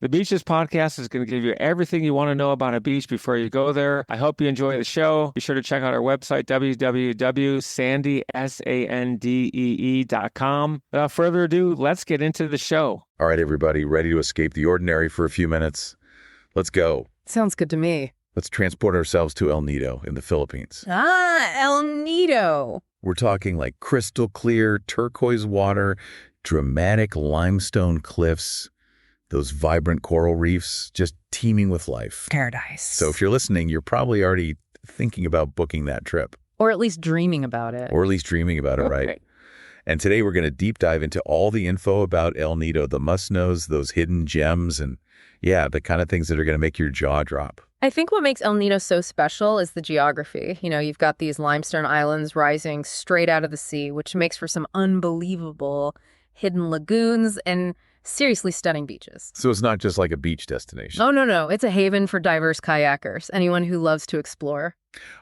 The Beaches podcast is going to give you everything you want to know about a beach before you go there. I hope you enjoy the show. Be sure to check out our website, www.sandee.com. Without further ado, let's get into the show. All right, everybody, ready to escape the ordinary for a few minutes? Let's go. Sounds good to me. Let's transport ourselves to El Nido in the Philippines. El Nido. We're talking like crystal clear, turquoise water, dramatic limestone cliffs, those vibrant coral reefs, just teeming with life. Paradise. So if you're listening, you're probably already thinking about booking that trip. Or at least dreaming about it. Or at least dreaming about it, right? And today we're going to deep dive into all the info about El Nido, the must-knows, those hidden gems, and yeah, the kind of things that are going to make your jaw drop. I think what makes El Nido so special is the geography. You know, you've got these limestone islands rising straight out of the sea, which makes for some unbelievable hidden lagoons and seriously stunning beaches. So it's not just like a beach destination. Oh, no. It's a haven for diverse kayakers, anyone who loves to explore.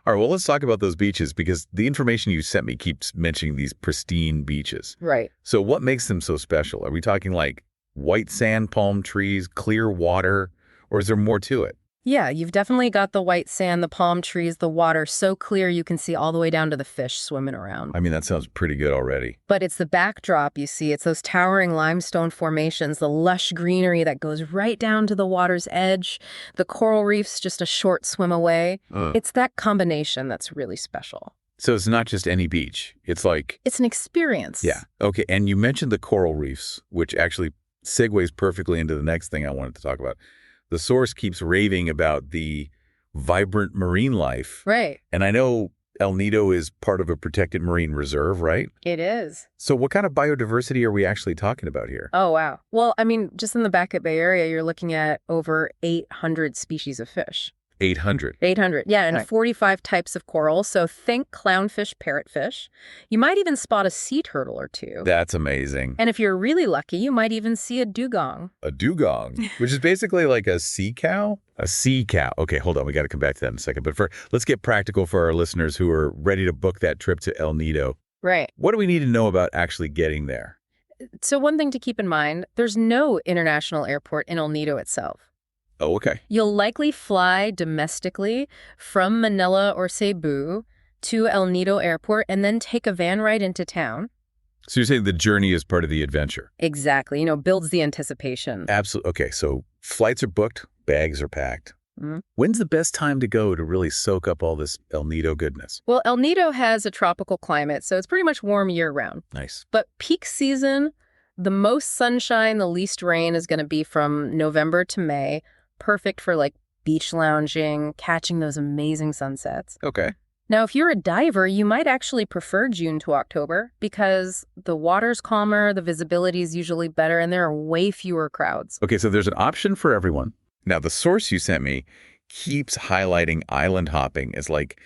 All right, well, let's talk about those beaches because the information you sent me keeps mentioning these pristine beaches. Right. So what makes them so special? Are we talking like white sand, palm trees, clear water, or is there more to it? Yeah, you've definitely got the white sand, the palm trees, the water so clear you can see all the way down to the fish swimming around. I mean, that sounds pretty good already. But it's the backdrop, you see. It's those towering limestone formations, the lush greenery that goes right down to the water's edge, the coral reefs just a short swim away. It's that combination that's really special. So it's not just any beach. It's like... It's an experience. Yeah. Okay, and you mentioned the coral reefs, which actually segues perfectly into the next thing I wanted to talk about. The source keeps raving about the vibrant marine life. Right. And I know El Nido is part of a protected marine reserve, right? It is. So what kind of biodiversity are we actually talking about here? Oh, wow. Well, I mean, just in the Beckett Bay Area, you're looking at over 800 species of fish. 800. 800, yeah, and Right. 45 types of coral. So think clownfish, parrotfish. You might even spot a sea turtle or two. That's amazing. And if you're really lucky, you might even see a dugong. A dugong, which is basically like a sea cow? A sea cow. Okay, hold on. We got to come back to that in a second. But let's get practical for our listeners who are ready to book that trip to El Nido. Right. What do we need to know about actually getting there? So one thing to keep in mind, there's no international airport in El Nido itself. Oh, okay. You'll likely fly domestically from Manila or Cebu to El Nido Airport and then take a van ride into town. So you're saying the journey is part of the adventure? Exactly. You know, builds the anticipation. Absolutely. Okay, so flights are booked, bags are packed. Mm-hmm. When's the best time to go to really soak up all this El Nido goodness? Well, El Nido has a tropical climate, so it's pretty much warm year-round. Nice. But peak season, the most sunshine, the least rain is going to be from November to May. Perfect for like beach lounging, catching those amazing sunsets. Okay. Now, if you're a diver, you might actually prefer June to October because the water's calmer, the visibility is usually better, and there are way fewer crowds. Okay, so there's an option for everyone. Now, the source you sent me keeps highlighting island hopping as like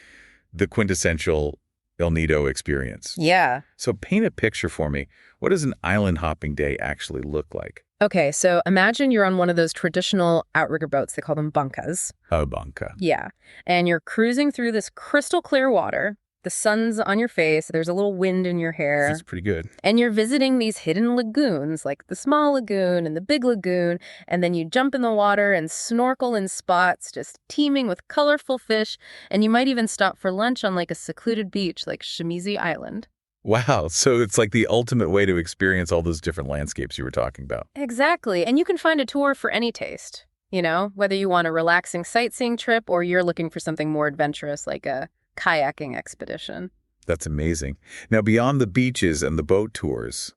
the quintessential El Nido experience. Yeah. So paint a picture for me. What does an island hopping day actually look like? Okay, so imagine you're on one of those traditional outrigger boats. They call them bancas. Oh, banca. Yeah. And you're cruising through this crystal clear water. The sun's on your face. There's a little wind in your hair. That's pretty good. And you're visiting these hidden lagoons, like the small lagoon and the big lagoon. And then you jump in the water and snorkel in spots just teeming with colorful fish. And you might even stop for lunch on like a secluded beach like Shimizu Island. Wow. So it's like the ultimate way to experience all those different landscapes you were talking about. Exactly. And you can find a tour for any taste, you know, whether you want a relaxing sightseeing trip or you're looking for something more adventurous like a kayaking expedition. That's amazing. Now, beyond the beaches and the boat tours,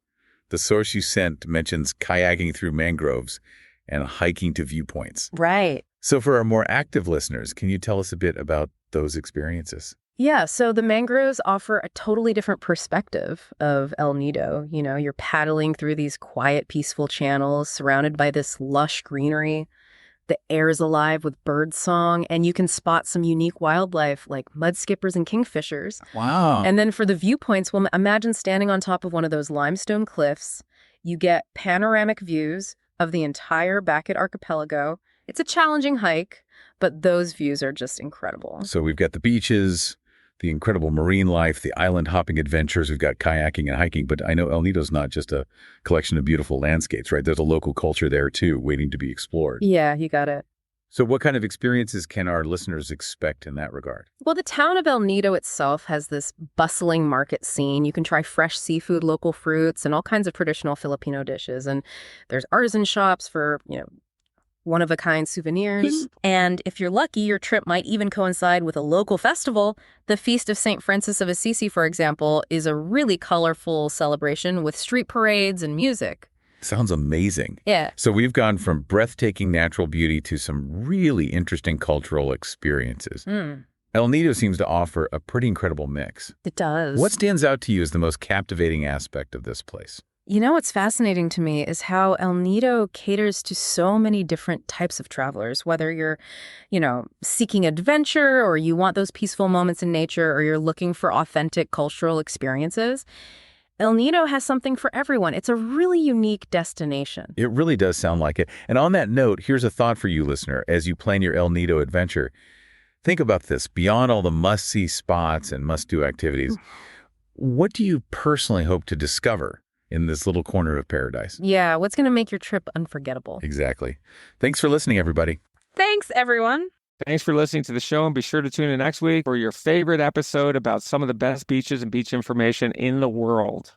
the source you sent mentions kayaking through mangroves and hiking to viewpoints. Right. So for our more active listeners, can you tell us a bit about those experiences? Yeah, so the mangroves offer a totally different perspective of El Nido. You know, you're paddling through these quiet, peaceful channels surrounded by this lush greenery. The air is alive with bird song, and you can spot some unique wildlife like mudskippers and kingfishers. Wow. And then for the viewpoints, well, imagine standing on top of one of those limestone cliffs. You get panoramic views of the entire Beckett archipelago. It's a challenging hike, but those views are just incredible. So we've got the beaches, the incredible marine life, the island hopping adventures. We've got kayaking and hiking, but I know El Nido's not just a collection of beautiful landscapes, right? There's a local culture there too, waiting to be explored. Yeah, you got it. So what kind of experiences can our listeners expect in that regard? Well, the town of El Nido itself has this bustling market scene. You can try fresh seafood, local fruits, and all kinds of traditional Filipino dishes. And there's artisan shops for, one-of-a-kind souvenirs. And if you're lucky, your trip might even coincide with a local festival. The Feast of St. Francis of Assisi, for example, is a really colorful celebration with street parades and music. Sounds amazing. Yeah. So we've gone from breathtaking natural beauty to some really interesting cultural experiences. El Nido seems to offer a pretty incredible mix. It does. What stands out to you as the most captivating aspect of this place? What's fascinating to me is how El Nido caters to so many different types of travelers, whether you're, seeking adventure or you want those peaceful moments in nature or you're looking for authentic cultural experiences. El Nido has something for everyone. It's a really unique destination. It really does sound like it. And on that note, here's a thought for you, listener, as you plan your El Nido adventure. Think about this. Beyond all the must-see spots and must-do activities, what do you personally hope to discover in this little corner of paradise? Yeah, what's going to make your trip unforgettable? Exactly. Thanks for listening, everybody. Thanks, everyone. Thanks for listening to the show, and be sure to tune in next week for your favorite episode about some of the best beaches and beach information in the world.